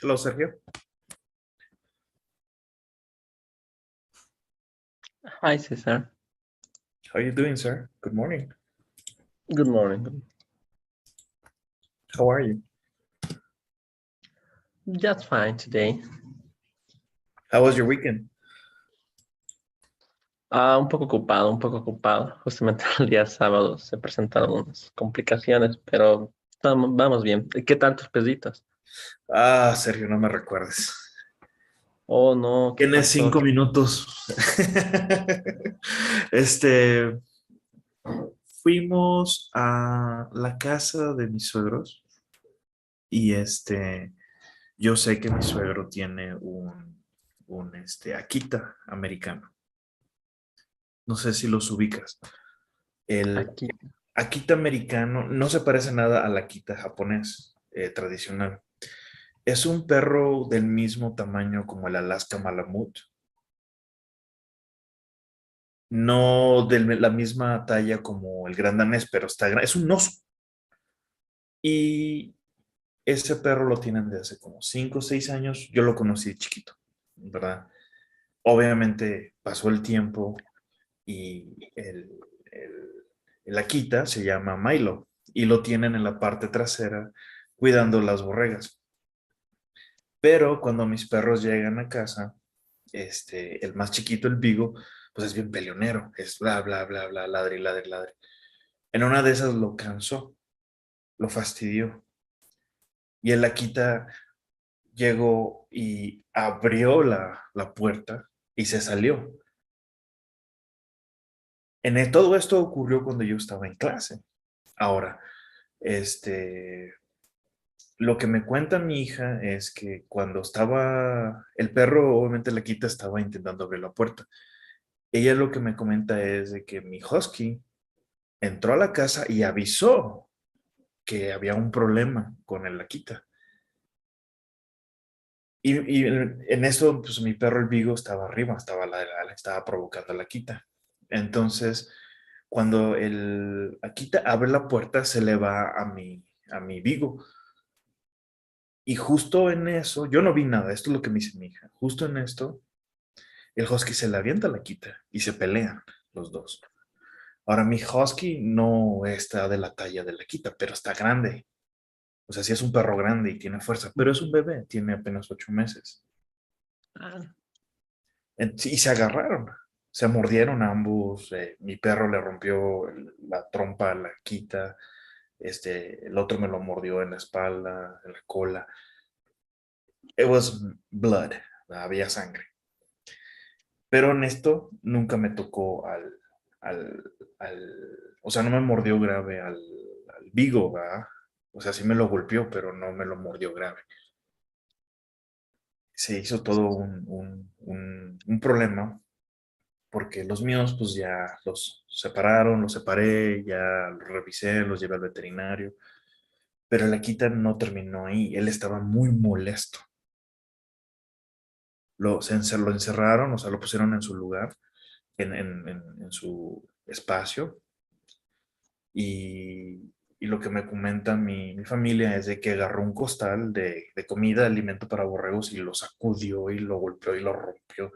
Hello, Sergio. Hi, Cesar. How are you doing, sir? Good morning. Good morning. How are you? Just fine today. How was your weekend? Un poco ocupado, un poco ocupado. Justamente el día sábado se presentaron unas complicaciones, pero vamos bien. ¿Qué tal tus peditos? Ah, Sergio, no me recuerdes. Oh, no, ¿qué Tienes pasó? 5 minutos. Este, fuimos a la casa de mis suegros y yo sé que mi suegro tiene un Akita americano. No sé si los ubicas. El Aquí. Akita americano no se parece nada al Akita japonés tradicional. Es un perro del mismo tamaño como el Alaska Malamute, no de la misma talla como el gran danés, pero es un oso. Y ese perro lo tienen de hace como 5 o 6 años. Yo lo conocí de chiquito, ¿verdad? Obviamente pasó el tiempo y el Akita se llama Milo y lo tienen en la parte trasera cuidando las borregas. Pero cuando mis perros llegan a casa, el más chiquito, el Vigo, pues es bien peleonero, es bla, bla, bla, bla, ladre, ladre, ladre. En una de esas lo cansó, lo fastidió. Y el Akita llegó y abrió la puerta y se salió. Todo esto ocurrió cuando yo estaba en clase. Ahora, este, lo que me cuenta mi hija es que cuando estaba el perro, obviamente el Akita estaba intentando abrir la puerta. Ella lo que me comenta es de que mi husky entró a la casa y avisó que había un problema con el Akita. Y en eso, pues mi perro el Vigo estaba arriba, estaba provocando a la Akita. Entonces, cuando el Akita abre la puerta, se le va a mi Vigo. Y justo en eso, yo no vi nada, esto es lo que me dice mi hija. Justo en esto, el husky se le avienta a la Akita y se pelean los dos. Ahora, mi husky no está de la talla de la Akita, pero está grande. O sea, sí es un perro grande y tiene fuerza, pero es un bebé, tiene apenas 8 meses. Ah, Y se agarraron, se mordieron ambos. Mi perro le rompió la trompa a la Akita, el otro me lo mordió en la espalda, en la cola. It was blood, había sangre. Pero en esto nunca me tocó al, o sea, no me mordió grave al Vigo, ¿verdad? O sea, sí me lo golpeó, pero no me lo mordió grave. Se hizo todo un problema porque los míos pues ya los separaron, los separé, ya los revisé, los llevé al veterinario, pero el Akita no terminó ahí, él estaba muy molesto. Lo encerraron, o sea, lo pusieron en su lugar, en su espacio, y lo que me comenta mi familia es de que agarró un costal de comida, de alimento para borregos y lo sacudió y lo golpeó y lo rompió.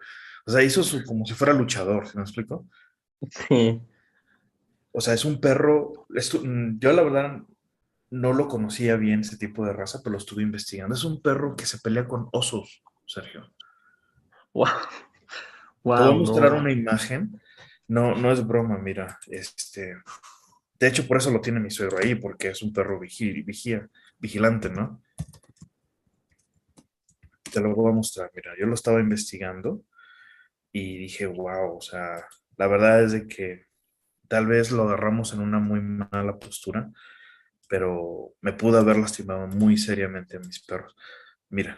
O sea, hizo como si fuera luchador, ¿se me explico? sí. O sea, es un perro, yo la verdad no lo conocía bien ese tipo de raza, pero lo estuve investigando. Es un perro que se pelea con osos, Sergio. Wow, Te voy a wow, mostrar no. una imagen. No, no es broma, mira. De hecho, por eso lo tiene mi suegro ahí, porque es un perro vigilante, ¿no? Te lo voy a mostrar, mira. Yo lo estaba investigando y dije, wow, o sea, la verdad es de que tal vez lo agarramos en una muy mala postura, pero me pudo haber lastimado muy seriamente a mis perros. Mira,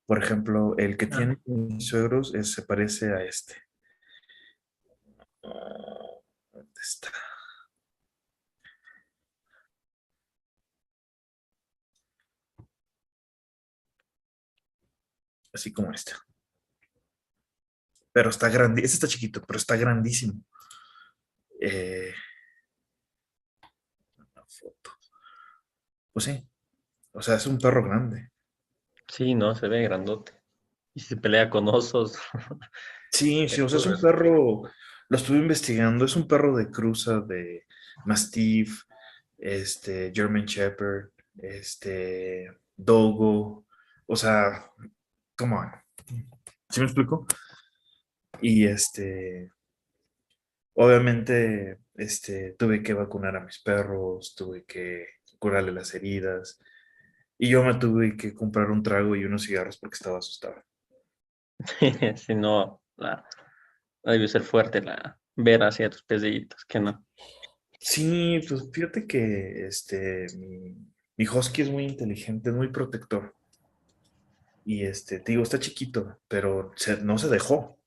por ejemplo, el que Ah, tiene mis suegros se parece a este. ¿Dónde está? Así como este. Pero está grande, este está chiquito, pero está grandísimo. Eh, una foto. Pues sí, O sea, es un perro grande. Sí, no, se ve grandote. Y se pelea con osos. Sí, sí, Es o sea, es duro un ese perro. perro, lo estuve investigando, es un perro de cruza de Mastiff, German Shepherd, Dogo, o sea, come on. ¿Sí me explico? Y obviamente, tuve que vacunar a mis perros, tuve que curarle las heridas, y yo me tuve que comprar un trago y unos cigarros porque estaba asustado. Si no, debe ser fuerte ver hacia tus pesitos, que no. Sí, pues fíjate que mi husky es muy inteligente, es muy protector. Y te digo, está chiquito, pero no se dejó.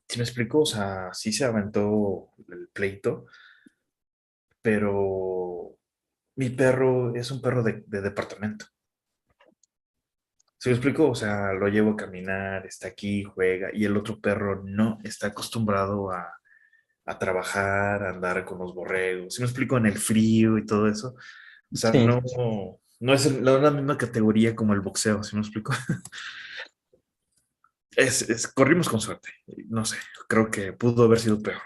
¿Sí me explico? O sea, sí se aventó el pleito, pero mi perro es un perro de departamento. ¿Sí me explico? O sea, lo llevo a caminar, está aquí, juega, y el otro perro no está acostumbrado a trabajar, a andar con los borregos. ¿Sí me explico? En el frío y todo eso. O sea, Sí, no, no es la misma categoría como el boxeo, ¿sí me explico? Corrimos con suerte. No sé, creo que pudo haber sido peor.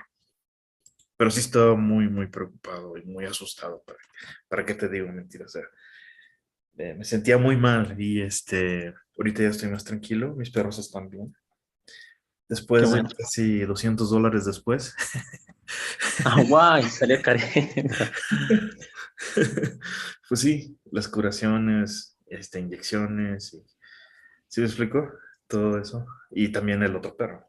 Pero sí estaba muy, muy preocupado y muy asustado. ¿Para qué te digo mentiras? O sea, me sentía muy mal y ahorita ya estoy más tranquilo. Mis perros están bien. qué Después de bueno. casi $200 después, Ah, guay, salió careta. pues sí, las curaciones, inyecciones, y, ¿sí me explico? Todo eso. Y también el otro perro.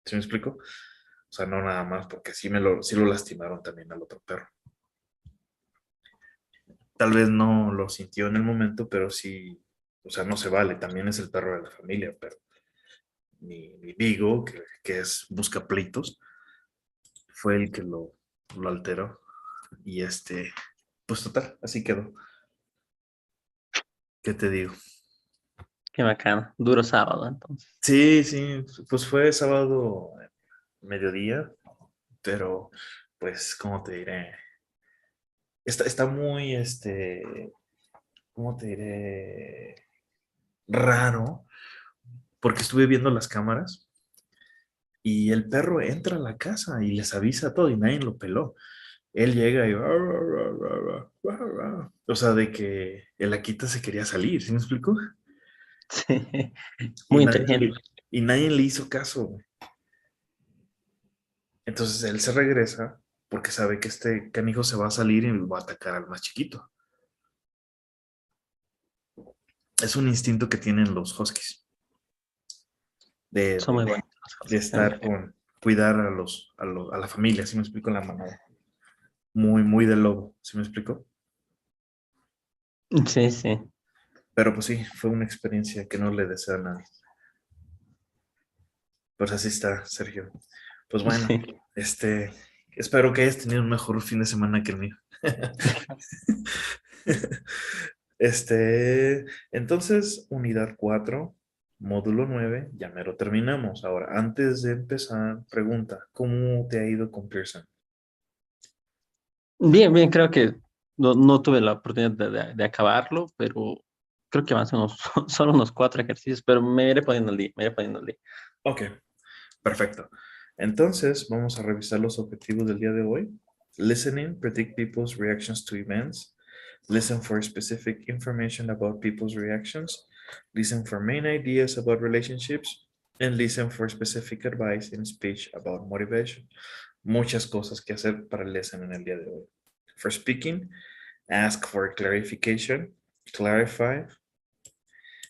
¿Sí me explico? O sea, no nada más, porque sí lo lastimaron también al otro perro. Tal vez no lo sintió en el momento, pero sí, o sea, no se vale, también es el perro de la familia, pero mi Vigo, que es busca pleitos, fue el que lo alteró. Y pues total, así quedó. ¿Qué te digo? Qué bacano. Duro sábado, entonces. Sí, sí, pues fue sábado mediodía, pero pues, ¿cómo te diré? Está muy, ¿cómo te diré? Raro, porque estuve viendo las cámaras y el perro entra a la casa y les avisa todo y nadie lo peló. Él llega y... O sea, de que el Akita se quería salir, ¿sí me explico? Sí, Y muy nadie, inteligente. y nadie le hizo caso, güey. Entonces él se regresa porque sabe que este canijo se va a salir y va a atacar al más chiquito. Es un instinto que tienen los huskies de, Son de, muy buenos de los estar cuidar a la familia, ¿sí me explico? La manada. Muy, muy de lobo, ¿sí me explico? Sí, sí. Pero pues sí, fue una experiencia que no le deseo a nadie. Pues así está, Sergio. Pues bueno, Sí. este, espero que hayas tenido un mejor fin de semana que el mío. Entonces, unidad 4 módulo 9 ya me lo terminamos. Ahora, antes de empezar, pregunta, ¿cómo te ha ido con Pearson? Bien, bien, creo que no tuve la oportunidad de acabarlo, pero creo que avancé solo unos 4 ejercicios, pero me iré poniendo al día, me iré poniendo al día. Ok, perfecto. Entonces, vamos a revisar los objetivos del día de hoy. Listening, predict people's reactions to events. Listen for specific information about people's reactions. Listen for main ideas about relationships. And listen for specific advice in speech about motivation. Muchas cosas que hacer para el lesson en el día de hoy. For speaking, ask for clarification, clarify.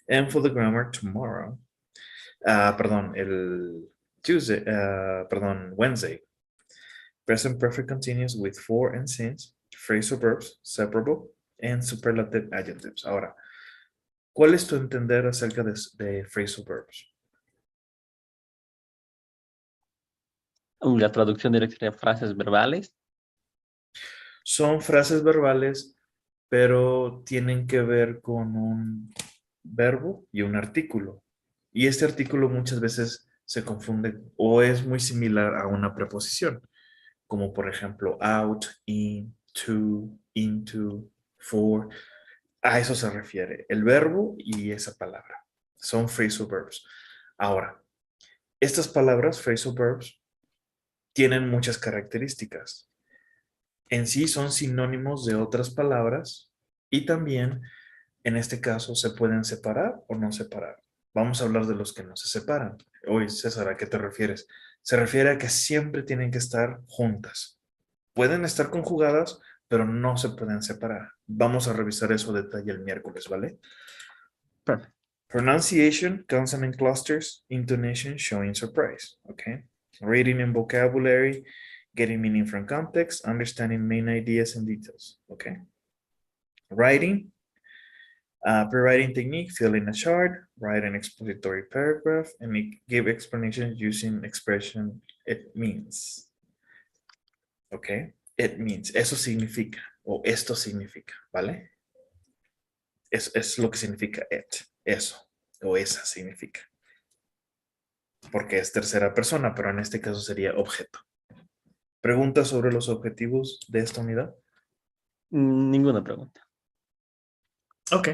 And for the grammar tomorrow, perdón, el Tuesday, perdón, Wednesday. Present perfect continuous with for and since, phrasal verbs, separable, and superlative adjectives. Ahora, ¿cuál es tu entender acerca de phrasal verbs? La traducción directa sería frases verbales. Son frases verbales, pero tienen que ver con un verbo y un artículo. Y este artículo muchas veces se confunde o es muy similar a una preposición, como por ejemplo out, in, to, into, for. A eso se refiere el verbo y esa palabra. Son phrasal verbs. Ahora, estas palabras, phrasal verbs, tienen muchas características. En sí son sinónimos de otras palabras y también, en este caso, se pueden separar o no separar. Vamos a hablar de los que no se separan. Oye, César, ¿a qué te refieres? Se refiere a que siempre tienen que estar juntas. Pueden estar conjugadas, pero no se pueden separar. Vamos a revisar eso a detalle el miércoles, ¿vale? Perfect. Pronunciation, consonant clusters, intonation, showing surprise, okay? Reading and vocabulary, getting meaning from context, understanding main ideas and details, okay? Writing, pre-writing technique, fill in a chart, write an expository paragraph, and give explanations using expression it means. Okay, it means. Eso significa, o esto significa, ¿vale? Es lo que significa it, eso, o esa significa. Porque es tercera persona, pero en este caso sería objeto. ¿Preguntas sobre los objetivos de esta unidad? Ninguna pregunta. Ok,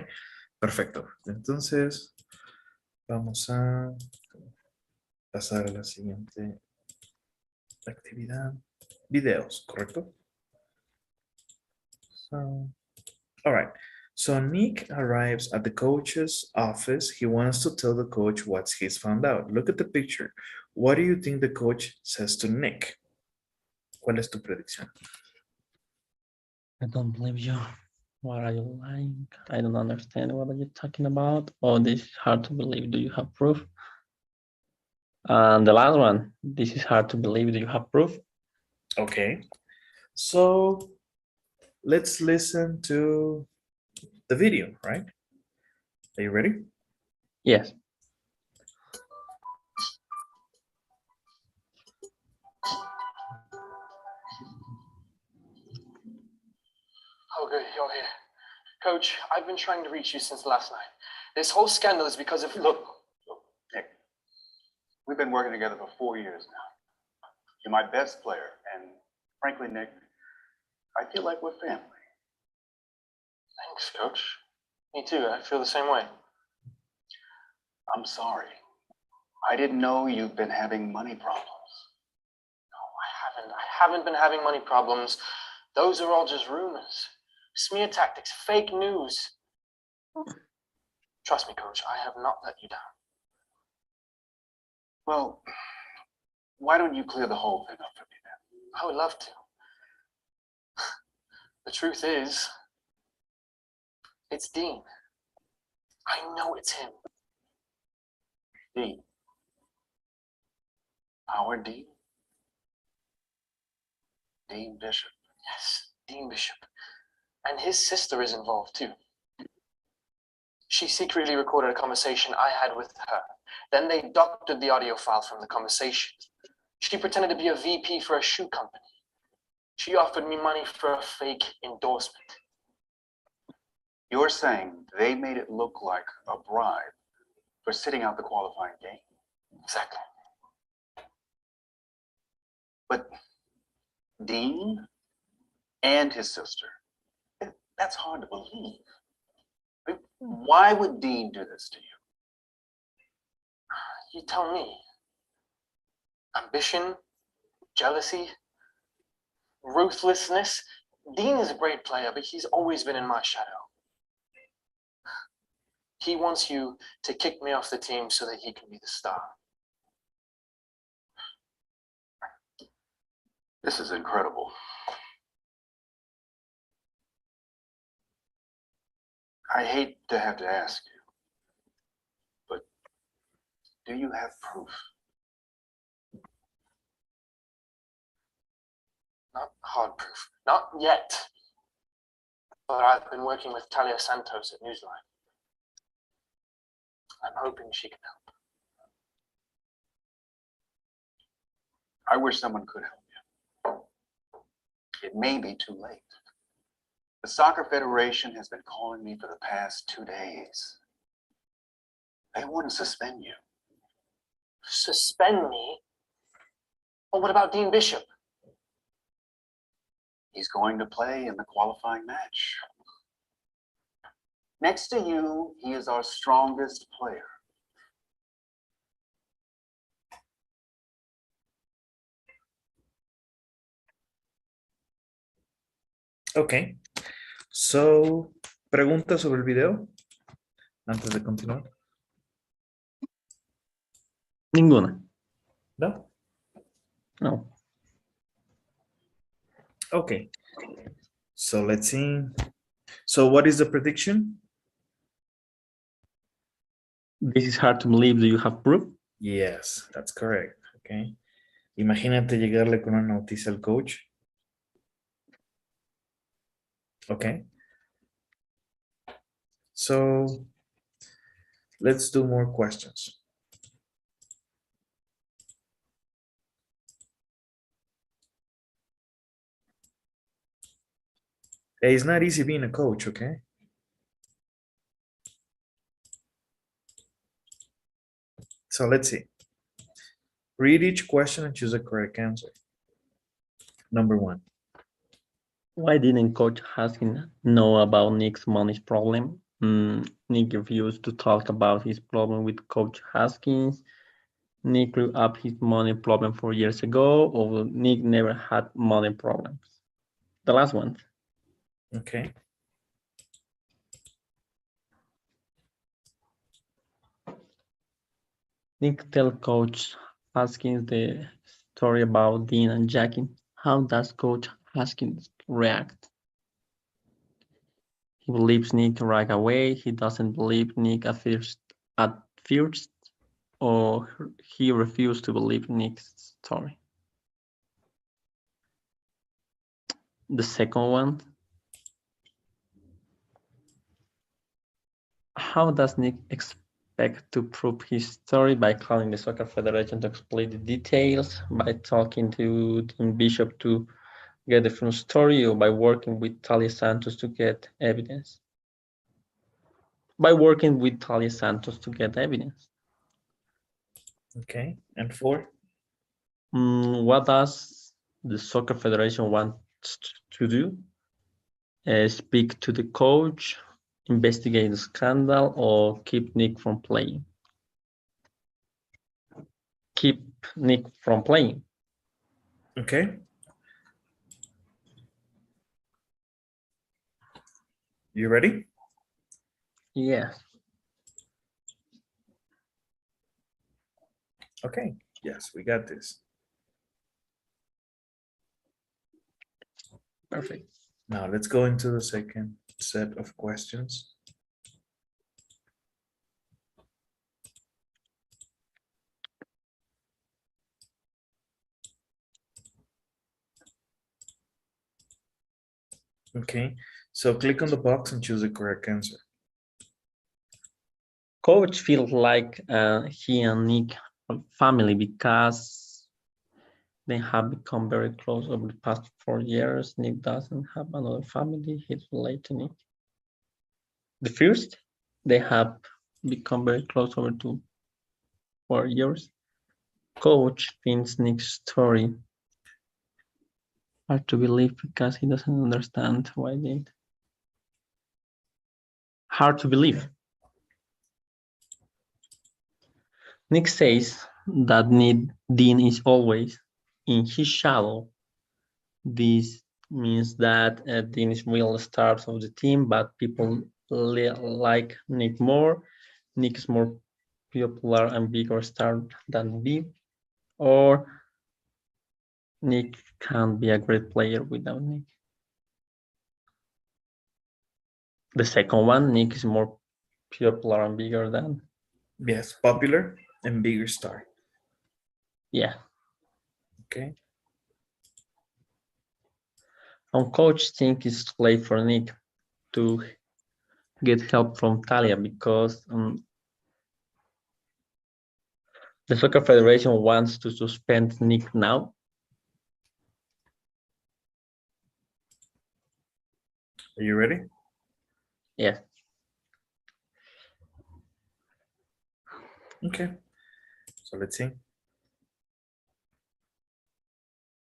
perfecto. Entonces, vamos a pasar a la siguiente actividad. Videos, ¿correcto? So, all right. So Nick arrives at the coach's office. He wants to tell the coach what he's found out. Look at the picture. What do you think the coach says to Nick? ¿Cuál es tu predicción? I don't believe you. What are you lying? I don't understand what are you talking about. Oh, this is hard to believe. Do you have proof? And the last one, this is hard to believe. Do you have proof? Okay. So let's listen to the video, right? Are you ready? Yes. Okay, you're here. Coach, I've been trying to reach you since last night. This whole scandal is because of... Look, Nick, we've been working together for 4 years now. You're my best player, and frankly, Nick, I feel like we're family. Thanks, Coach. Me too, I feel the same way. I'm sorry. I didn't know you've been having money problems. No, I haven't been having money problems. Those are all just rumors. Smear tactics, fake news. Trust me, Coach, I have not let you down. Well, why don't you clear the whole thing up for me then? I would love to. The truth is, it's Dean. I know it's him. Dean. Our Dean? Dean Bishop. Yes, Dean Bishop. And his sister is involved too. She secretly recorded a conversation I had with her. Then they doctored the audio file from the conversation. She pretended to be a VP for a shoe company. She offered me money for a fake endorsement. You're saying they made it look like a bribe for sitting out the qualifying game? Exactly. But Dean and his sister, that's hard to believe. I mean, why would Dean do this to you? You tell me. Ambition, jealousy, ruthlessness. Dean is a great player, but he's always been in my shadow. He wants you to kick me off the team so that he can be the star. This is incredible. I hate to have to ask you, but do you have proof? Not hard proof. Not yet. But I've been working with Talia Santos at Newsline. I'm hoping she can help. I wish someone could help you. It may be too late. The Soccer Federation has been calling me for the past 2 days. They want to suspend you. Suspend me? Well, what about Dean Bishop? He's going to play in the qualifying match. Next to you, he is our strongest player. Ok. So, ¿preguntas sobre el video antes de continuar? Ninguna. No. No. Okay. So let's see. So what is the prediction? This is hard to believe. Do you have proof? Yes, that's correct. Okay. Imagínate llegarle con una noticia al coach. Okay. So let's do more questions. Hey, it's not easy being a coach, okay? So let's see. Read each question and choose the correct answer. Number 1. Why didn't Coach Haskins know about Nick's money problem? Nick refused to talk about his problem with Coach Haskins. Nick grew up his money problem 4 years ago, or Nick never had money problems. The last one. Okay. Nick tell Coach Haskins the story about Dean and Jackie. How does Coach Haskins react? He believes Nick right away. He doesn't believe Nick at first, or he refused to believe Nick's story. The second one. How does Nick expect to prove his story? By calling the Soccer Federation to explain the details, by talking to Tim Bishop to get the full story, or by working with Talia Santos to get evidence? By working with Talia Santos to get evidence. Okay. And 4. What does the Soccer Federation want to do? Speak to the coach, investigate the scandal, or keep Nick from playing? Keep Nick from playing. Okay. You ready? Yes. Okay. Yes, we got this. Perfect. Now let's go into the second set of questions. Okay, so click on the box and choose the correct answer. Coach feels like he and Nick are family because they have become very close over the past 4 years. Nick doesn't have another family. He's related to Nick. The first, they have become very close over 4 years. Coach finds Nick's story hard to believe because he doesn't understand why they did. Hard to believe. Nick says that Dean is always in his shadow. This means that Dean is real stars of the team, but people like Nick more. Nick is more popular and bigger star than Dean, or Nick can't be a great player without Nick. The second one, Nick is more popular and bigger than. Yes, popular and bigger star. Yeah. Okay. And coach think it's too late for Nick to get help from Talia because the Soccer Federation wants to suspend Nick now. Are you ready? Yeah. Okay. So let's see.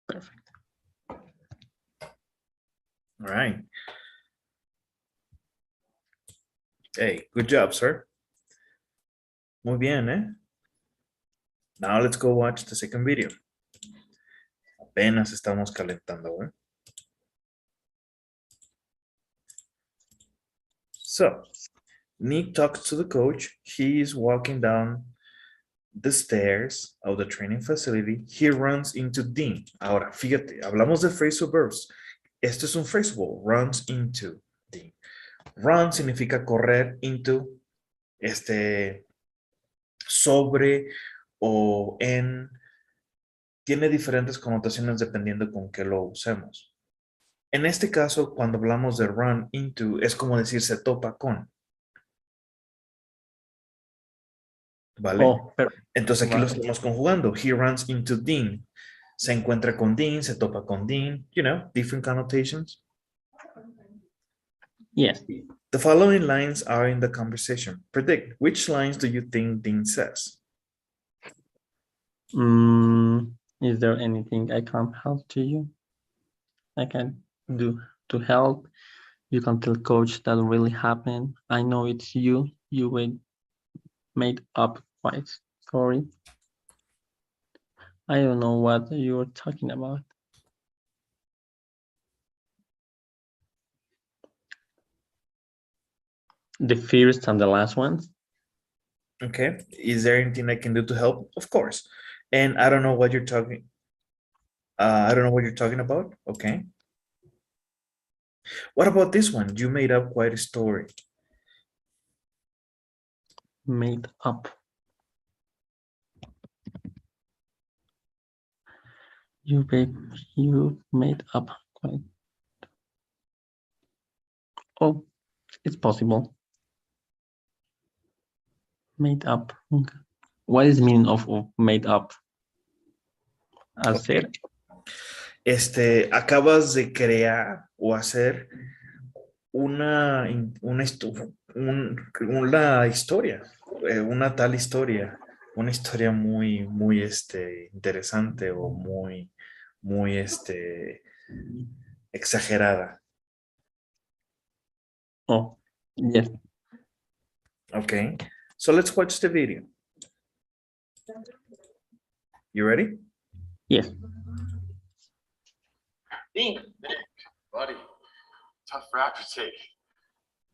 Perfect. All right. Hey, good job, sir. Muy bien, eh? Now let's go watch the second video. Apenas estamos calentando, eh? So, Nick talks to the coach. He is walking down the stairs of the training facility. He runs into Dean. Ahora, fíjate, hablamos de phrasal verbs. Esto es un phrasal, runs into Dean. Run significa correr, into, sobre o en. Tiene diferentes connotaciones dependiendo con qué lo usemos. En este caso, cuando hablamos de run into, es como decir se topa con. ¿Vale? Oh, pero Entonces aquí lo vale. estamos conjugando. He runs into Dean. Se encuentra con Dean, se topa con Dean. You know, different connotations. Yes. The following lines are in the conversation. Predict, which lines do you think Dean says? Is there anything I can help to you? I can do to help? You can tell coach that really happened. I know it's you. You made up quite sorry. I don't know what you're talking about. The first and the last ones. Okay. Is there anything I can do to help? Of course. And I don't know what you're talking. I don't know what you're talking about. Okay. What about this one? You made up quite a story. Made up. You made up quite. Oh, it's possible. Made up. Okay. What is the meaning of made up? Hacer. Acabas de crear o hacer una historia, una tal historia, una historia muy, muy, interesante o muy, muy, exagerada. Oh, yes. Okay, so let's watch the video. You ready? Yes. Dean, Buddy, tough rap to take.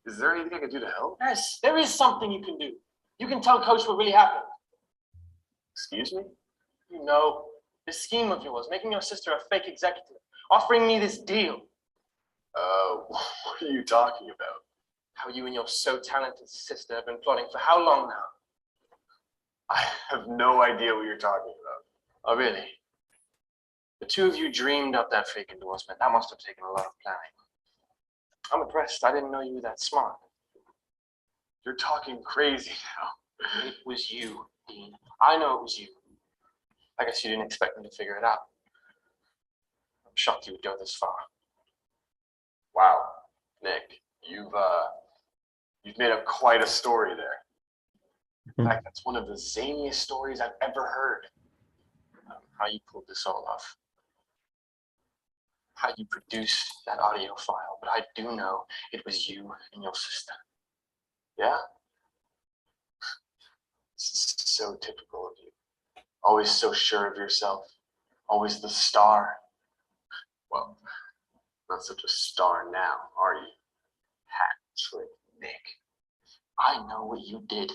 Is there anything I can do to help? yes, there is something you can do. You can tell coach what really happened. Excuse me? You know, this scheme of yours, making your sister a fake executive, offering me this deal. What are you talking about? How you and your so talented sister have been plotting for how long now? I have no idea what you're talking about. Oh, really? The two of you dreamed up that fake endorsement. That must have taken a lot of planning. I'm impressed. I didn't know you were that smart. You're talking crazy now. It was you, Dean. I know it was you. I guess you didn't expect me to figure it out. I'm shocked you would go this far. Wow, Nick, you've made up quite a story there. In fact, that's one of the zaniest stories I've ever heard. How you pulled this all off. How you produced that audio file, but I do know it was you and your sister. Yeah? It's so typical of you. Always so sure of yourself. Always the star. Well, not such a star now, are you? Hat trick, Nick. I know what you did.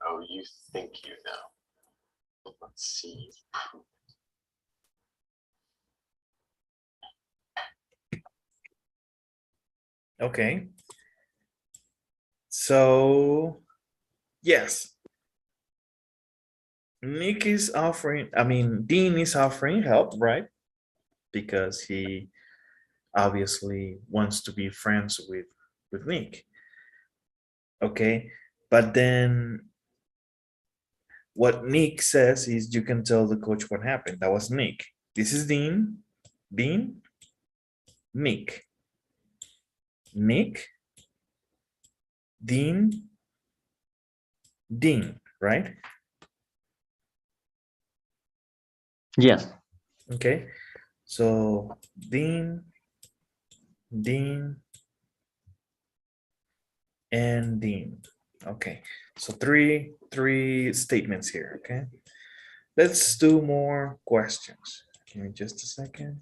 Oh, you think you know. Let's see. Okay. So, yes. Dean is offering help, right? Because he obviously wants to be friends with Nick. Okay. But then what Nick says is you can tell the coach what happened. That was Nick. This is Dean, Nick, Dean, right? Yes. Okay. So Dean, and Dean. Okay, so three statements here, okay? Let's do more questions. Give me just a second.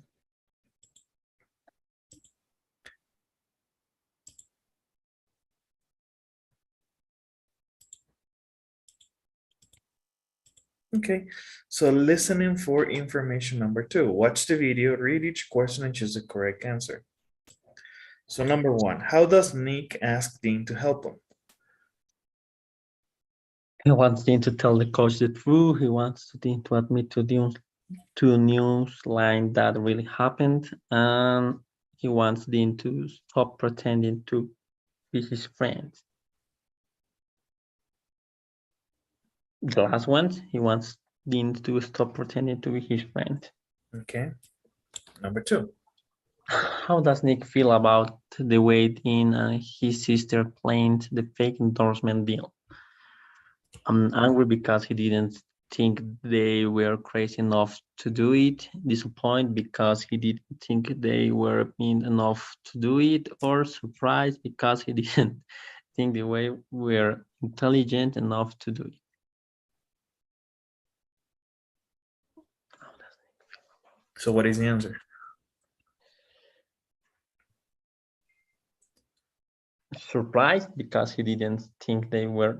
Okay, so listening for information number 2. Watch the video, read each question, and choose the correct answer. So number 1, how does Nick ask Dean to help him? He wants Dean to tell the coach the truth. He wants Dean to admit to news line that really happened, and he wants Dean to stop pretending to be his friend. The last one, he wants Dean to stop pretending to be his friend. Okay, number 2. How does Nick feel about the way Dean and his sister planned the fake endorsement deal? I'm angry because he didn't think they were crazy enough to do it, disappointed because he didn't think they were mean enough to do it, or surprised because he didn't think they were intelligent enough to do it. So what is the answer? Surprised because he didn't think they were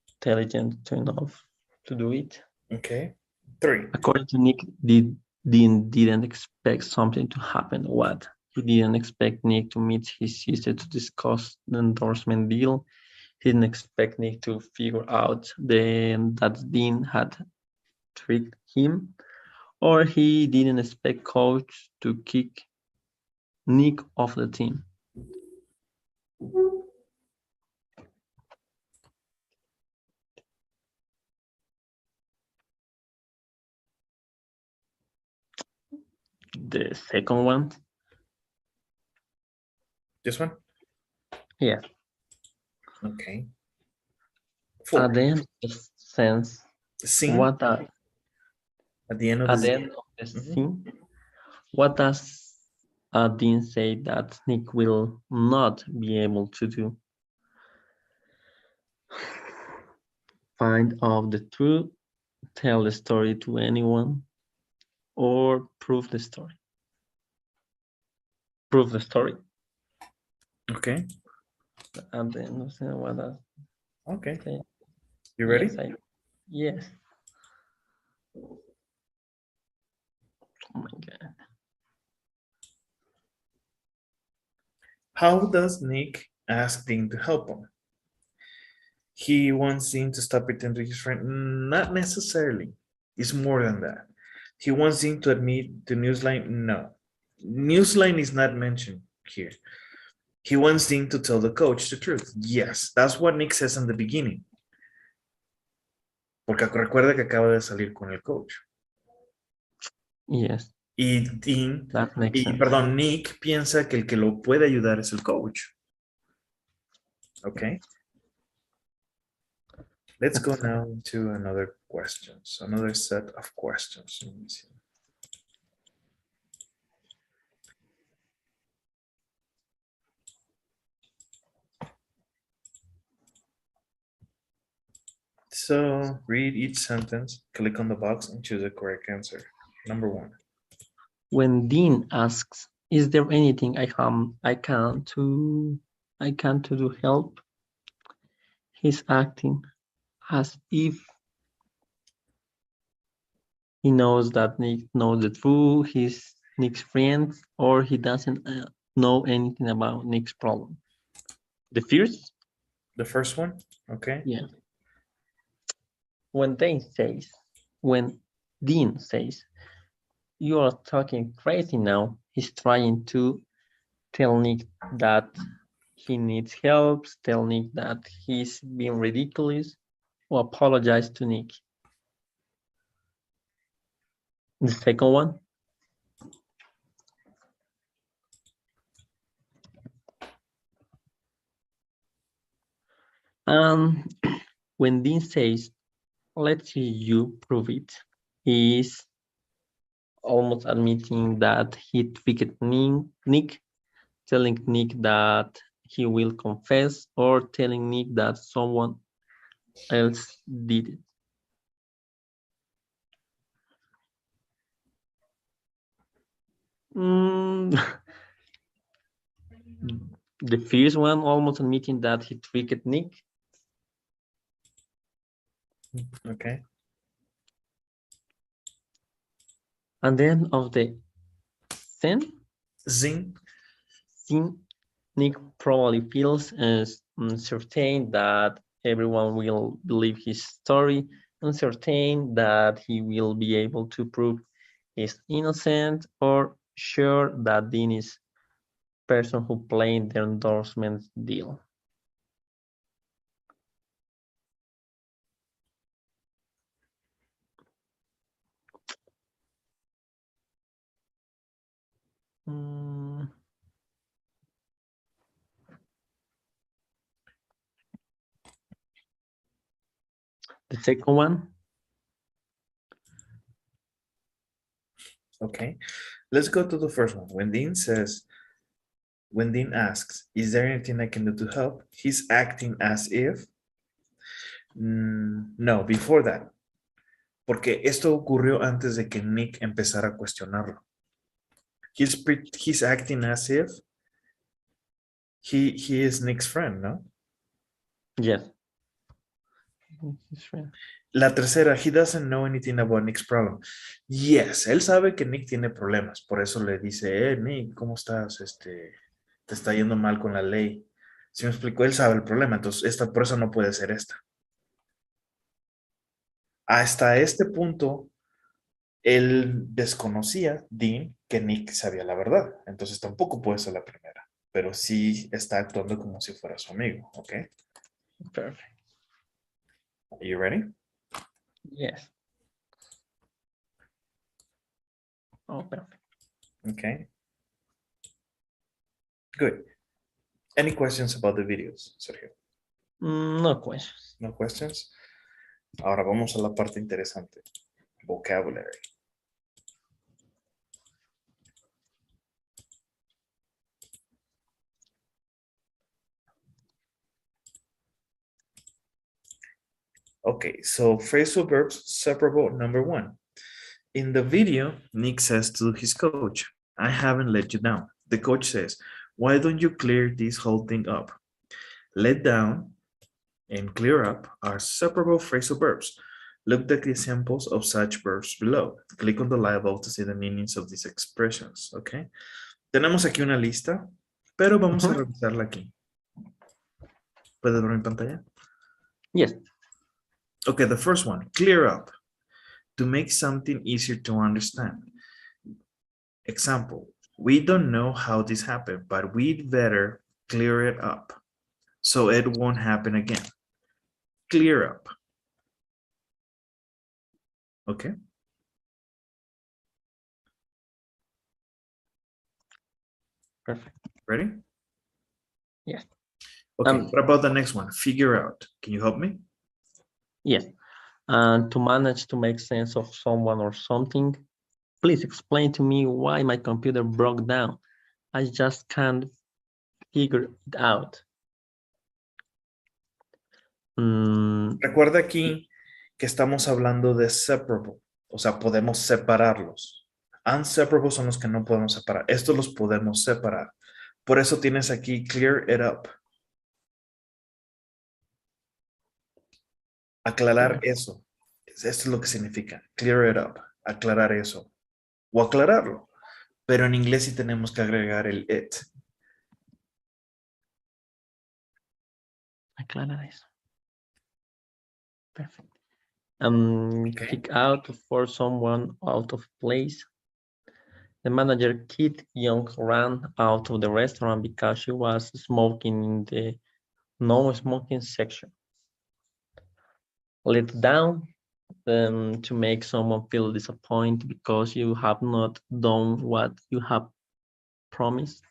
intelligent enough to do it. Okay, 3. According to Nick, Dean didn't expect something to happen. What? He didn't expect Nick to meet his sister to discuss the endorsement deal. He didn't expect Nick to figure out that Dean had tricked him. Or he didn't expect Coach to kick Nick off the team. The second one? This one? Yeah. Okay. 4. At the end of the sense, Scene. what At the end of at the the end of the scene, what does Dean say that Nick will not be able to do? Find out the truth, tell the story to anyone, or prove the story. Prove the story. Okay. And then what does Okay. say? You ready? Yes. Oh my God. How does Nick ask Dean to help him? He wants Dean to stop pretending to be his friend. Not necessarily. It's more than that. He wants Dean to admit to Newsline. No. Newsline is not mentioned here. He wants Dean to tell the coach the truth. Yes, that's what Nick says in the beginning. Porque recuerda que acaba de salir con el coach. Yes. Y Dean, That makes sense. perdón, Nick piensa que el que lo puede ayudar es el coach. Okay. Let's go now to another questions, another set of questions. Let me see. So read each sentence, click on the box and choose the correct answer. Number 1. When Dean asks, "Is there anything I can to do help?" He's acting as if he knows that Nick knows the truth, he's Nick's friend, or he doesn't know anything about Nick's problem. The first one, okay? Yeah. When Dean says, "You are talking crazy now," he's trying to tell Nick that he needs help, tell Nick that he's being ridiculous, or apologize to Nick. The second one, when Dean says, "Let's see you prove it," he's almost admitting that he tricked Nick, telling Nick that he will confess or telling Nick that someone else did it. The first one, almost admitting that he tricked Nick. Okay. And then of the scene, Nick probably feels certain that everyone will believe his story, and certain that he will be able to prove he's innocent, or sure that Dean is person who played the endorsement deal. The second one. Okay, let's go to the first one. When Dean asks, is there anything I can do to help? He's acting as if, no, before that. Porque esto ocurrió antes de que Nick empezara a cuestionarlo. He's acting as if he is Nick's friend, ¿no? Yes. La tercera, he doesn't know anything about Nick's problem. Yes, él sabe que Nick tiene problemas, por eso le dice, Nick, ¿cómo estás? Te está yendo mal con la ley. Si me explico, él sabe el problema, entonces por eso no puede ser esta. Hasta este punto, él desconocía, Dean, que Nick sabía la verdad, entonces tampoco puede ser la primera, pero sí está actuando como si fuera su amigo, ¿ok? Perfect. Are you ready? Yes. Oh, perfect. Okay. Good. Any questions about the videos, Sergio? No questions. No questions? Ahora vamos a la parte interesante. Vocabulary. Okay, so phrasal verbs separable number 1. In the video, Nick says to his coach, I haven't let you down. The coach says, why don't you clear this whole thing up? Let down and clear up are separable phrasal verbs. Look at the examples of such verbs below. Click on the line above to see the meanings of these expressions, okay? Tenemos aquí una lista, pero vamos a revisarla aquí. ¿Puedes ver mi pantalla? Yes. Okay, the first one, clear up. To make something easier to understand. Example, we don't know how this happened, but we'd better clear it up so it won't happen again. Clear up. Okay. Perfect. Ready? Yes. Okay, what about the next one? Figure out. Can you help me? Yes. And to manage to make sense of someone or something, please explain to me why my computer broke down. I just can't figure it out. Recuerda aquí que estamos hablando de separable, o sea, podemos separarlos. Unseparable son los que no podemos separar. Estos los podemos separar. Por eso tienes aquí clear it up. Aclarar eso. Esto es lo que significa. Clear it up. Aclarar eso. O aclararlo. Pero en inglés sí tenemos que agregar el it. Aclarar eso. Perfect. Okay. Kick out for someone out of place. The manager, Kit Young, ran out of the restaurant because she was smoking in the no-smoking section. Let down to make someone feel disappointed because you have not done what you have promised.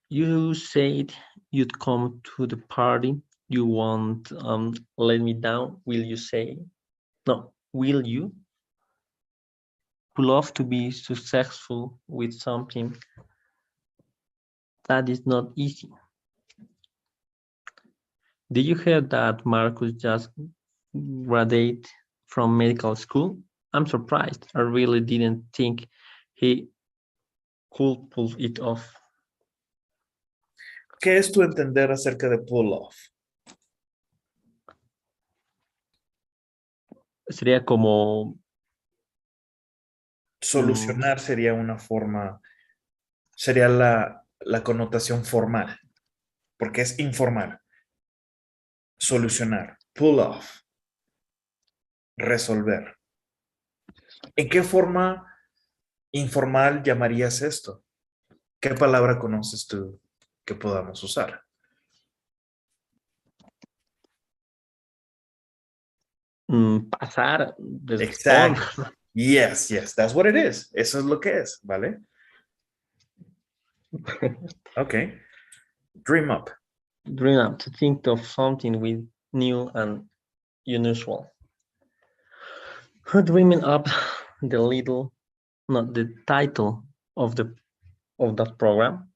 You said you'd come to the party. You won't let me down, will you say? No, will you? Who love to be successful with something. That is not easy. Did you hear that Marcus just graduated from medical school? I'm surprised. I really didn't think he could pull it off. ¿Qué es tu entender acerca de pull off? Sería como Solucionar sería una forma, sería la connotación formal, porque es informal. Solucionar, pull off, resolver. ¿En qué forma informal llamarías esto? ¿Qué palabra conoces tú que podamos usar? pasar, Exacto. responder. Yes, yes, that's what it is. Eso es lo que es, ¿vale? Ok. Dream up. Dream up, to think of something with new and unusual. Dreaming up the title of that program.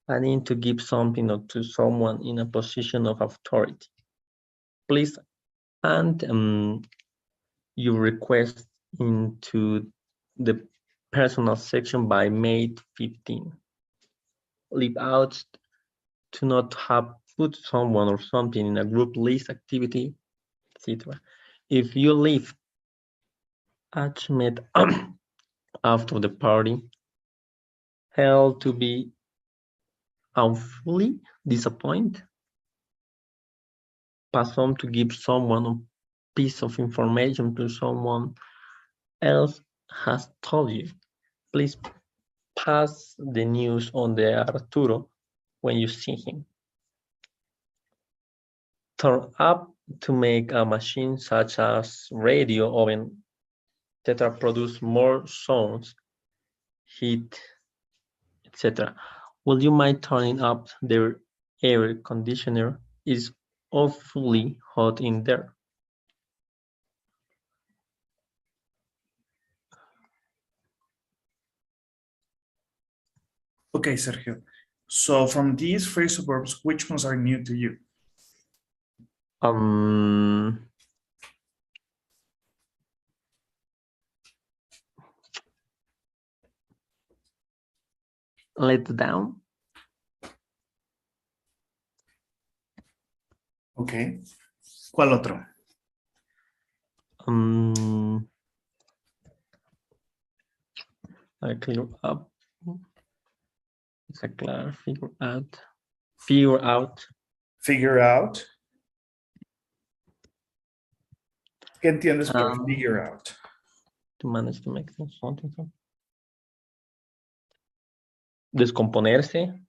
I need to give something to someone in a position of authority. Please, and you request into the personal section by May 15. Leave out to not have put someone or something in a group list activity, etc. If you leave Achmed after the party, held to be awfully disappointed, pass on to give someone a piece of information to someone else has told you. Please pass the news on the Arturo when you see him. Turn up to make a machine such as radio oven etc. produce more sounds, heat, etc. Will you mind turning up the air conditioner? It's awfully hot in there. Okay, Sergio. So from these phrasal verbs, which ones are new to you? Let down. Ok. ¿Cuál otro? I clear up. It's a clear figure out. Figure out. Figure out. ¿Qué entiendes por figure out? To manage to make things something. Descomponerse.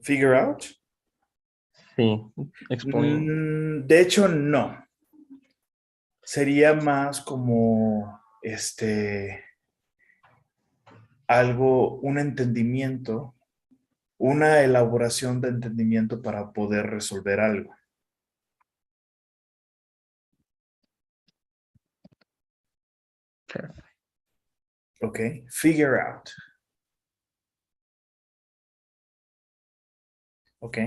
Figure out. Sí, explain. De hecho, no. Sería más como algo, un entendimiento, una elaboración de entendimiento para poder resolver algo. Perfect. Ok, figure out. Ok,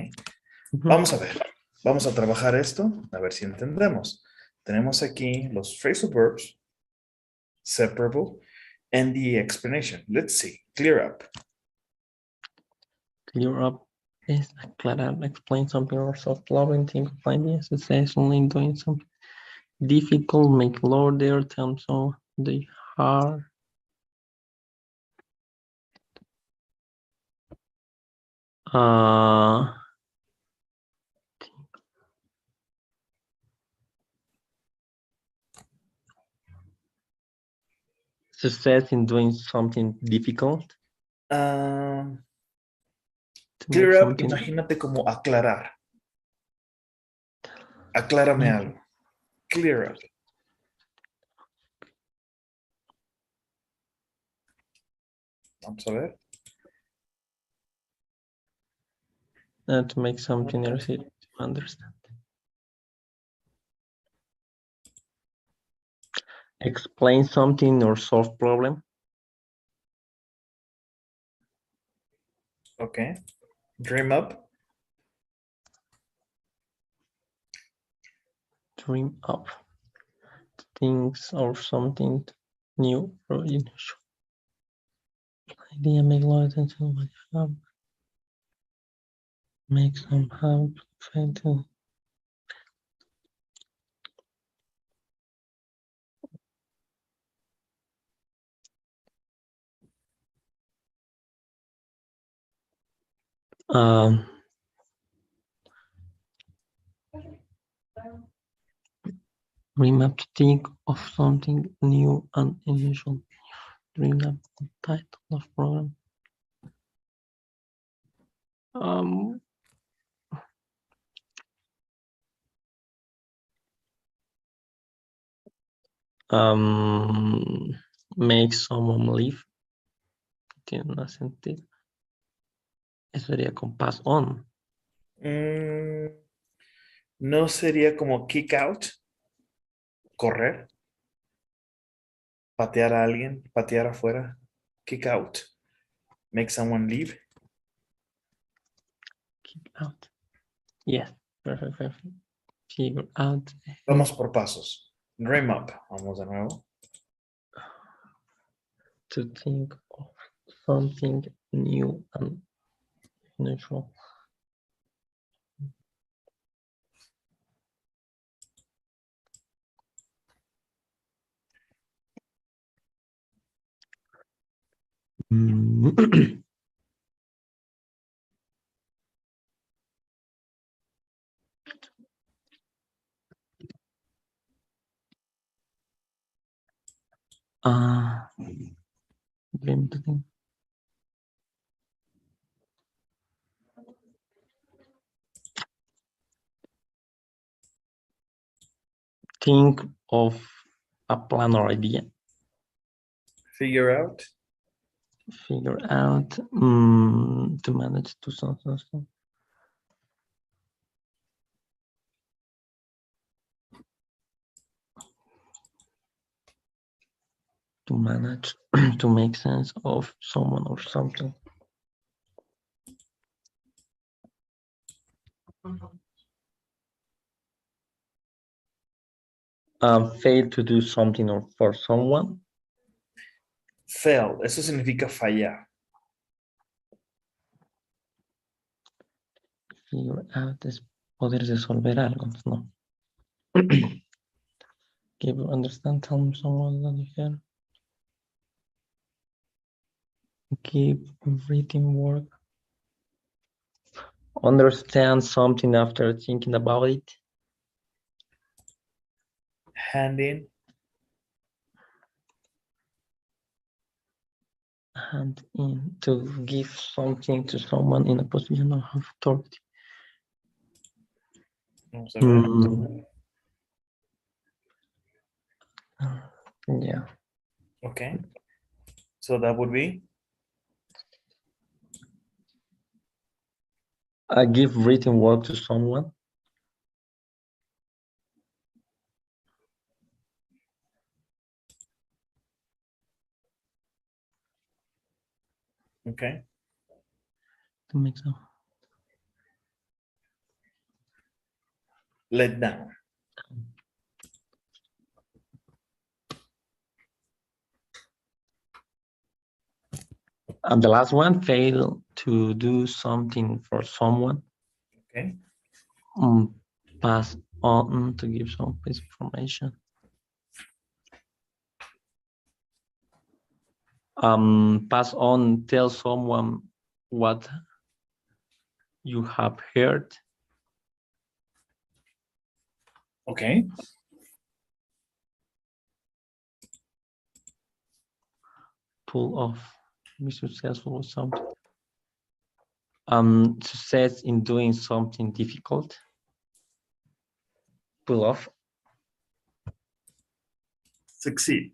vamos a ver. Vamos a trabajar esto, a ver si entendemos. Tenemos aquí los phrasal verbs, separable, and the explanation. Let's see. Clear up. Clear up is aclarar, explain something or soft loving, think of ideas, success only doing something difficult, make order, terms of the hard. Success in doing something difficult. Clear up, imagínate como aclarar. Aclárame algo. Clear up. Vamos a ver. To make something easy to understand. Explain something or solve problem. Okay. Dream up. Dream up. Things or something new or unusual. Idea make low attention what you have. Make some help. Try to dream up to think of something new and unusual. Dream up the title of program. Make someone leave. Tiene un sentido. Eso sería con pass on. ¿No sería como kick out? Correr. Patear a alguien. Patear afuera. Kick out. Make someone leave. Kick out. Yes. Perfect. Figure out. Vamos por pasos. Dream up. Vamos de nuevo. To think of something new and unusual. Dream to think. Think of a plan or idea. Figure out. Figure out to manage to something. To manage, to make sense of someone or something. Fail to do something or for someone. Fail. Eso significa fallar. Figure out es poder resolver algo, no. Give understand, tell someone that you can. Keep written work. Understand something after thinking about it. Hand in. Hand in, to give something to someone in a position of authority. Vamos a ver. Yeah. Okay. So that would be. I give written work to someone. Okay. To make some. Let down. And the last one, fail to do something for someone. Okay. Pass on, to give some piece of information. Pass on, tell someone what you have heard. Okay. Pull off, be successful with something. Success in doing something difficult. Pull off. Succeed.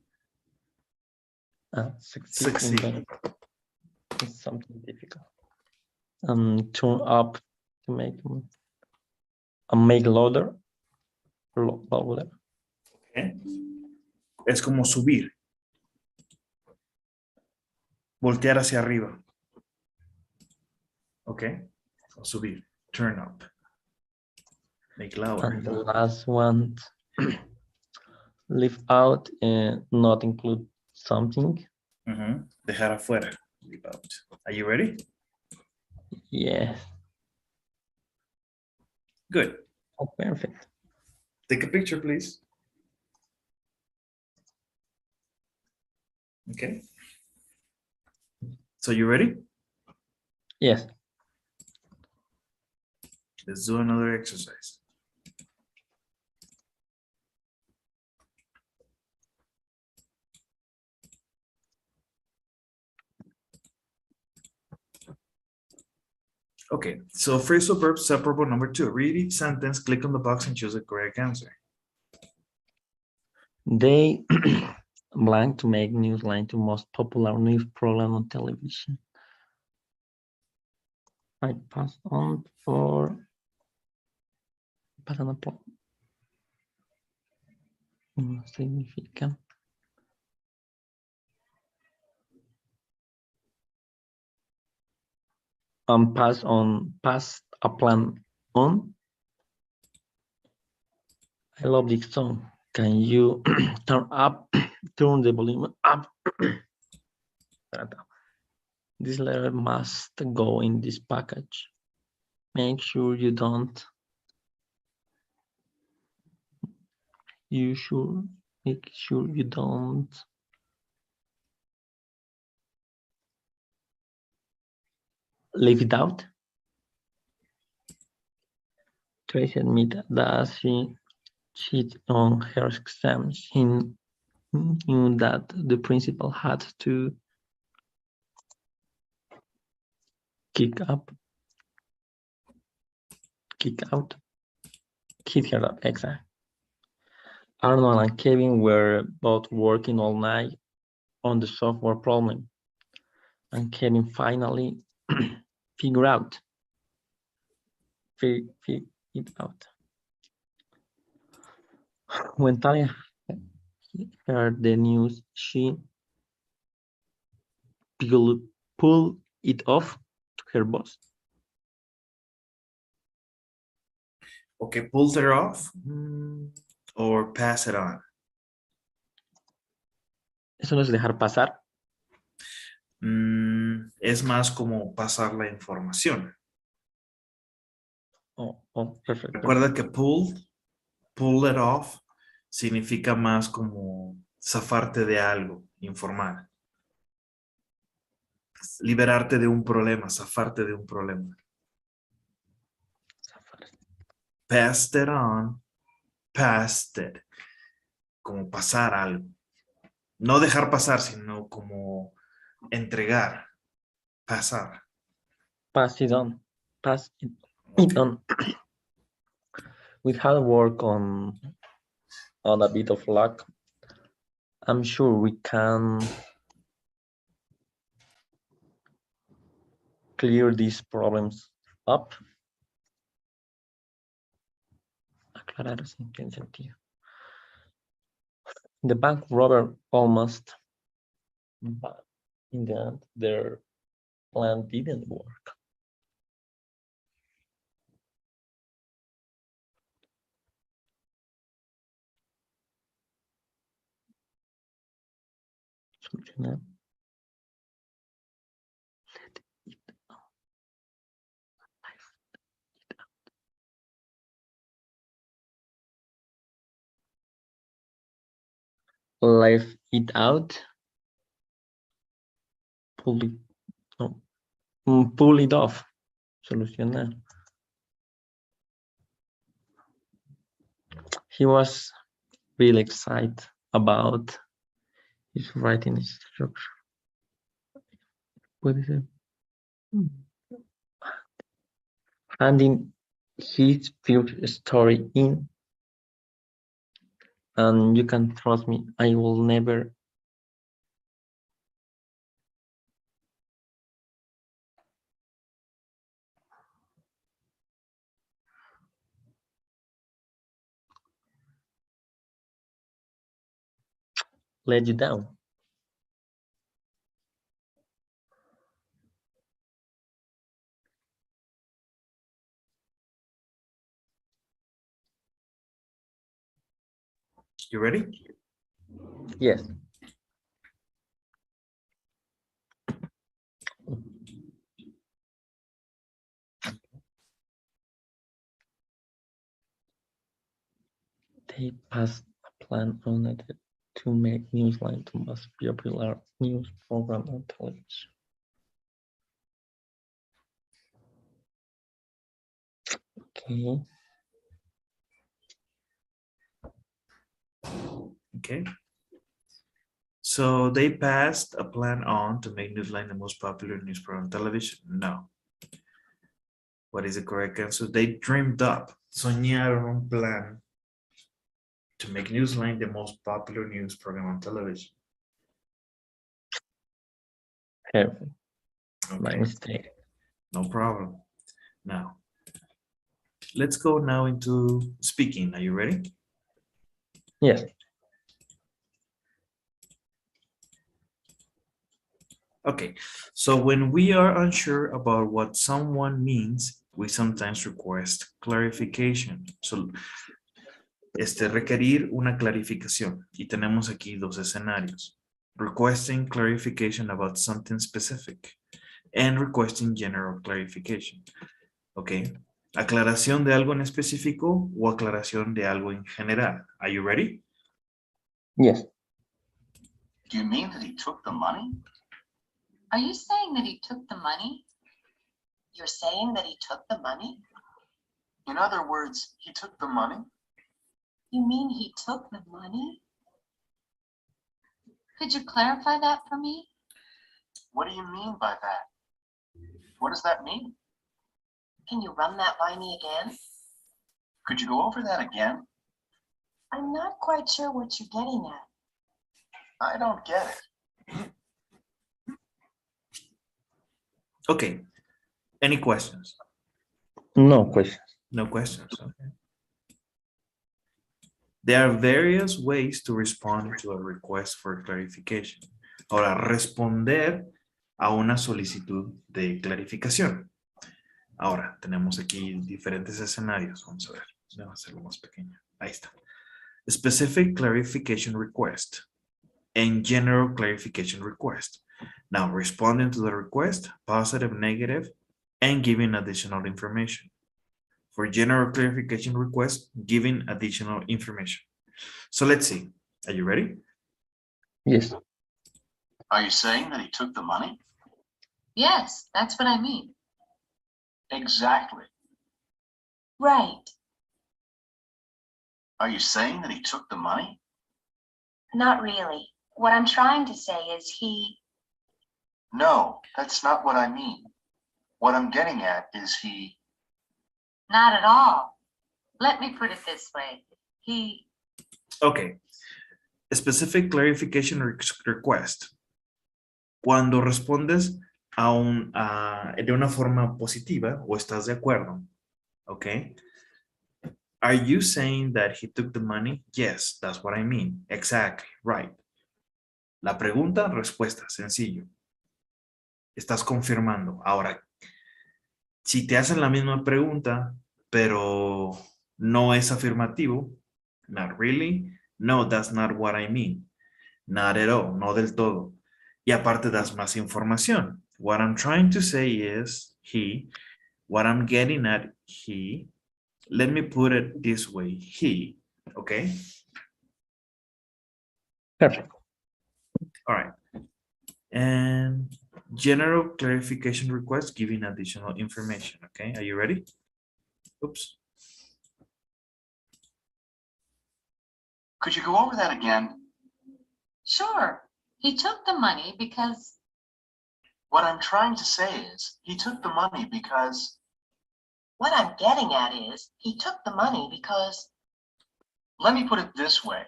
Succeed. In something difficult. Turn up, to make louder. Louder. Okay. Es como subir. Voltear hacia arriba. Okay. O subir. Turn up. Make louder. And the last one, leave out and not include something. Dejar afuera. Leave out. Are you ready? Yes. Good. Oh, perfect. Take a picture, please. Okay. So you ready? Yes. Let's do another exercise. Okay, so phrasal verb separable number 2. Read each sentence, click on the box and choose the correct answer. They blank to make Newsline to most popular news program on television. I passed on for pasan por no significa pass a plan on. I love this song. Can you turn the volume up? This letter must go in this package. Make sure you don't. Make sure you don't. Leave it out. Tracy admitted that she cheated on her exam. She knew that the principal had to kick out, kick her up, exactly. Arnold and Kevin were both working all night on the software problem, and Kevin finally figured it out. When Talia heard the news, she pulled it off to her boss. Okay, pull it off or pass it on. Eso no es dejar pasar. Es más como pasar la información. Oh, perfecto. Recuerda que pull it off, significa más como zafarte de algo informal. Liberarte de un problema, zafarte de un problema. Passed it on, passed it. Como pasar algo. No dejar pasar, sino como entregar, pasar. Pass it on. Pass it on. With hard work on a bit of luck, I'm sure we can clear these problems up. Aclarar sin qué sentido. The bank robber almost, but in the end, their plan didn't work. Solucionar. Life it out. Pull it off. Solucionar. He was really excited about his writing structure. Puede ser. Handing his first story in, and you can trust me, I will never let you down. You ready? Yes. They passed a plan on it to make Newsline the most popular news program on television. Okay. Okay. So they passed a plan on to make Newsline the most popular news program on television. No. What is the correct answer? They dreamed up, soñaron un plan to make Newsline the most popular news program on television. Perfect. My Okay, mistake. no problem. Now, let's go now into speaking. Are you ready? Yes. Okay, so when we are unsure about what someone means, we sometimes request clarification. So, requerir una clarificación. Y tenemos aquí dos escenarios. Requesting clarification about something specific and requesting general clarification. Ok. Aclaración de algo en específico o aclaración de algo en general. Are you ready? Yes. Do you mean that he took the money? Are you saying that he took the money? You're saying that he took the money? In other words, he took the money? You mean he took the money? Could you clarify that for me? What do you mean by that? What does that mean? Can you run that by me again? Could you go over that again? I'm not quite sure what you're getting at. I don't get it. Okay. Any questions? No questions. No questions. Okay. There are various ways to respond to a request for clarification. Ahora, responder a una solicitud de clarificación. Ahora, tenemos aquí diferentes escenarios. Vamos a ver. Voy a hacerlo más pequeño. Ahí está. Specific clarification request and general clarification request. Now, responding to the request, positive, negative, and giving additional information. For general clarification request, giving additional information. So let's see. Are you ready? Yes. Are you saying that he took the money? Yes, that's what I mean. Exactly. Right. Are you saying that he took the money? Not really. What I'm trying to say is No, that's not what I mean. What I'm getting at is he... Not at all. Let me put it this way. Okay. Specific clarification request. Cuando respondes de una forma positiva o estás de acuerdo. Okay. Are you saying that he took the money? Yes, that's what I mean. Exactly, right. La pregunta, respuesta, sencillo. Estás confirmando. Ahora, si te hacen la misma pregunta, pero no es afirmativo, not really, no, that's not what I mean. Not at all, no del todo. Y aparte das más información. What I'm trying to say is he. What I'm getting at, he. Let me put it this way, he. Okay? Perfect. All right. And general clarification request giving additional information. Okay, are you ready? Oops. Could you go over that again? Sure. He took the money because What I'm trying to say is he took the money because... what I'm getting at is he took the money because Let me put it this way.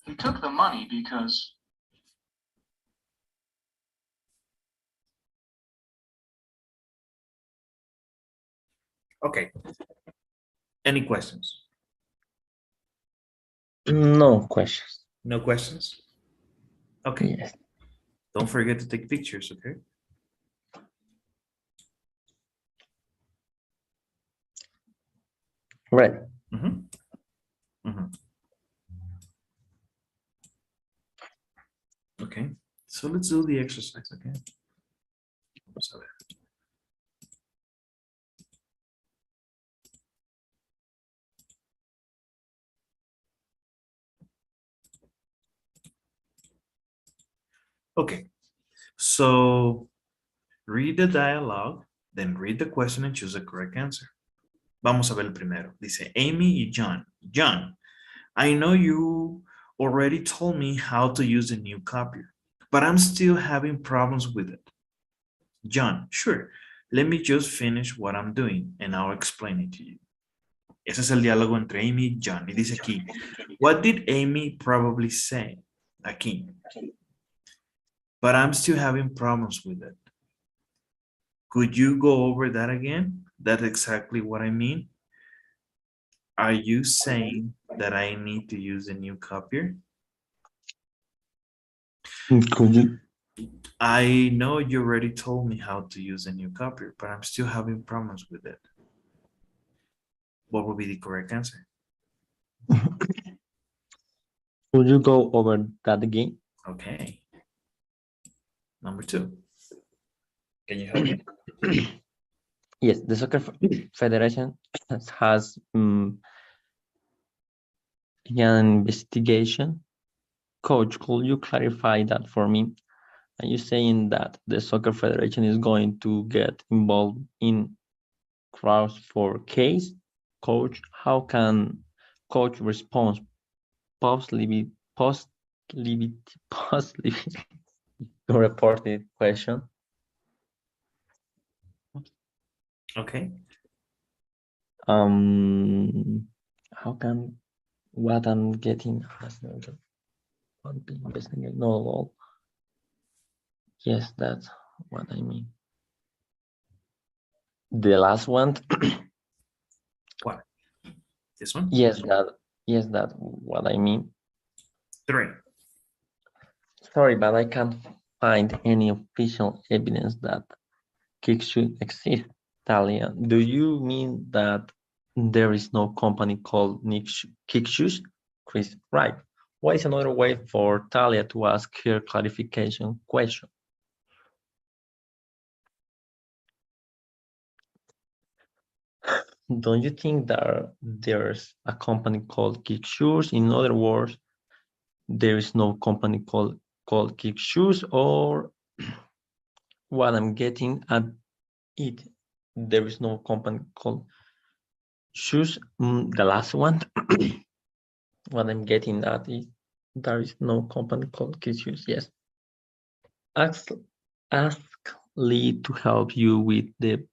He took the money because... Okay. Any questions? No questions. No questions? Okay. Yes. Don't forget to take pictures, okay? Right. Mm-hmm. Mm-hmm. Okay, so let's do the exercise, okay? Vamos a ver. Okay, so read the dialogue, then read the question and choose the correct answer. Vamos a ver el primero. Dice Amy y John. John, I know you already told me how to use the new copier, but I'm still having problems with it. John, sure. Let me just finish what I'm doing and I'll explain it to you. Ese es el diálogo entre Amy y John. Y dice aquí, what did Amy probably say? Aquí. But I'm still having problems with it. Could you go over that again? That's exactly what I mean. Are you saying that I need to use a new copier? Could you? I know you already told me how to use a new copier, but I'm still having problems with it. What would be the correct answer? Could you go over that again? Okay. Number 2. Can you help me? Yes, the Soccer Federation has an investigation. Coach, could you clarify that for me? Are you saying that the Soccer Federation is going to get involved in cross-for case? Coach, how can coach respond postly to reported question? Okay. How can what I'm getting as what be investigated? No, well, yes, that's what I mean. The last one, What? This one? yes, that what I mean. 3. Sorry, but I can't find any official evidence that kick should exist. Talia, do you mean that there is no company called Kick Shoes? Chris, right. What is another way for Talia to ask her clarification question? Don't you think that there's a company called Kick Shoes? In other words, there is no company called Kick Shoes, or what I'm getting at it, there is no company called Shoes. The last one, what I'm getting at is there is no company called Kick Shoes. Yes. Ask Lee to help you with the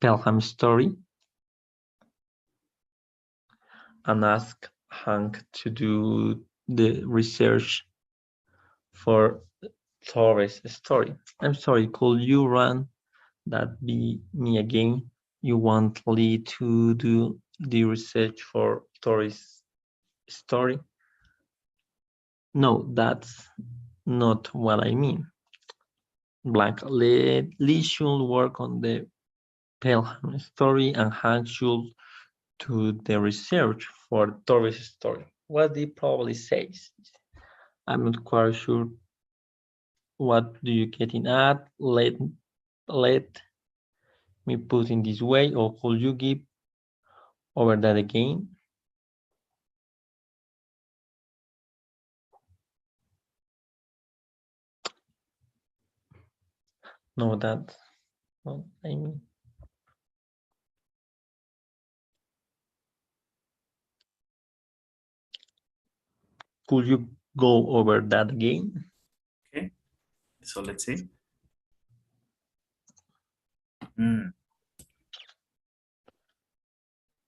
Pelham story, and ask Hank to do the research for Torres' story. I'm sorry, could you run that be me again? You want Lee to do the research for Torres' story? No, that's not what I mean. Blank. Lee should work on the Pelham story and Hank should do the research for Torres' story. What he probably says. I'm not quite sure. What do you get in at? Let me put in this way, or could you give over that again? No, that's not I mean. Could you go over that again? Okay. So let's see.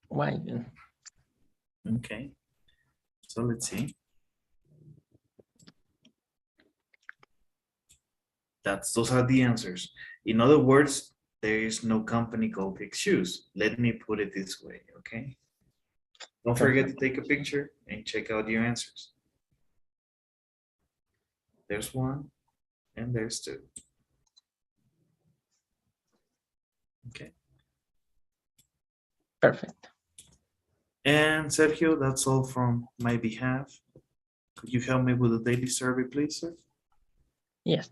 Why? Okay. So let's see. Those are the answers. In other words, there is no company called Kick Shoes. Let me put it this way, okay? Don't forget to take a picture and check out your answers. There's 1 and there's 2. Okay. Perfect. And Sergio, that's all from my behalf. Could you help me with the daily survey, please, sir? Yes.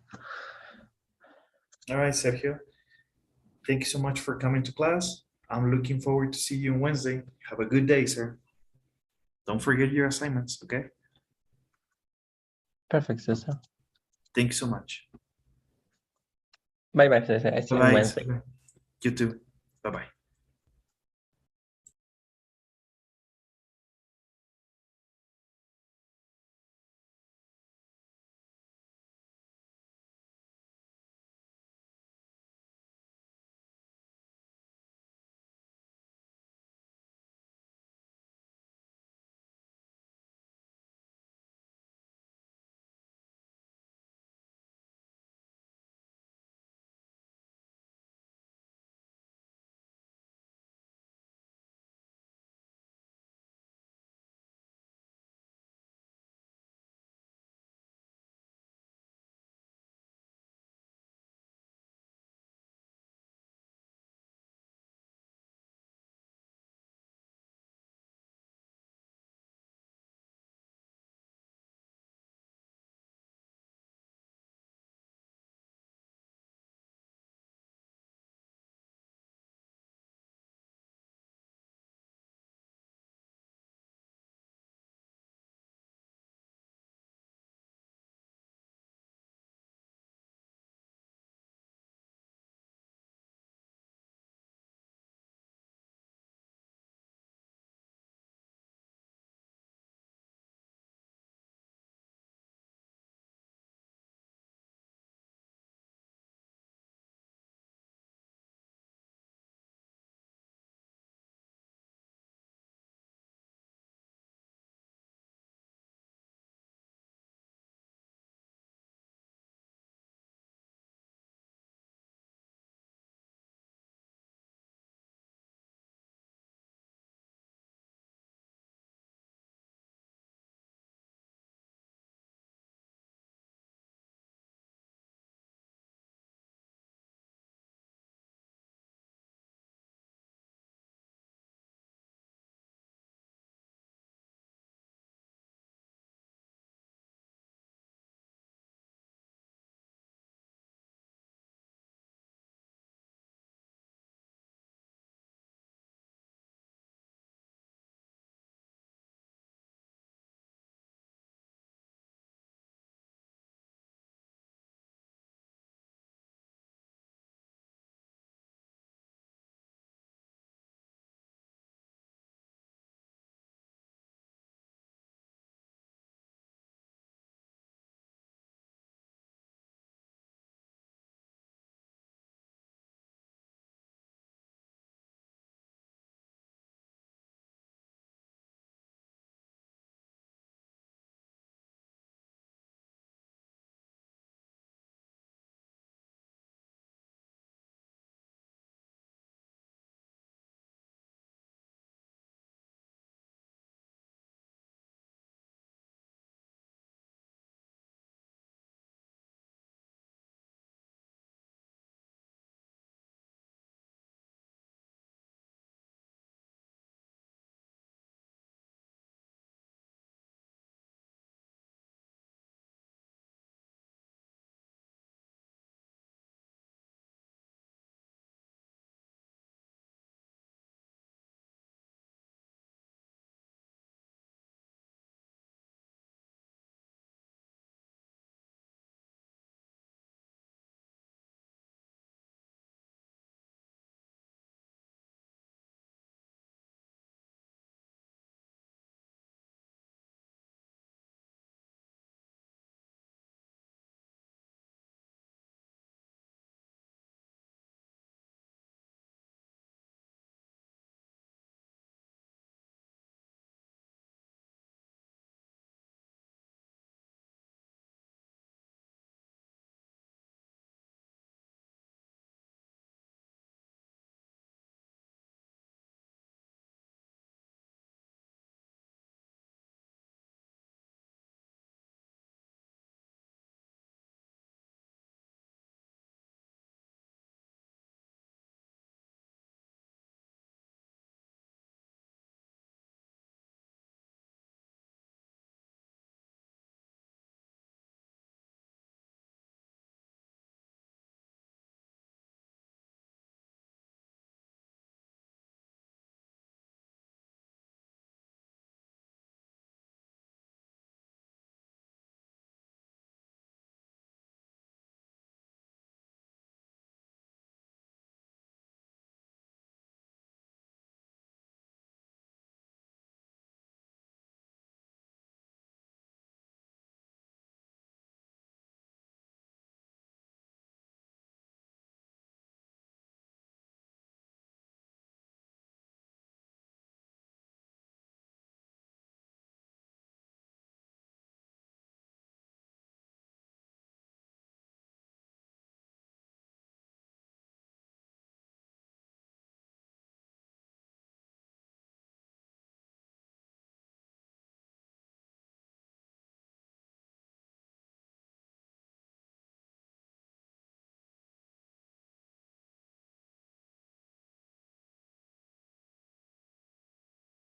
All right, Sergio. Thank you so much for coming to class. I'm looking forward to see you on Wednesday. Have a good day, sir. Don't forget your assignments, okay? Perfect, Cesar. Thank you so much. Bye bye, Cesar. I see you on Bye-bye. Wednesday. You too. Bye-bye.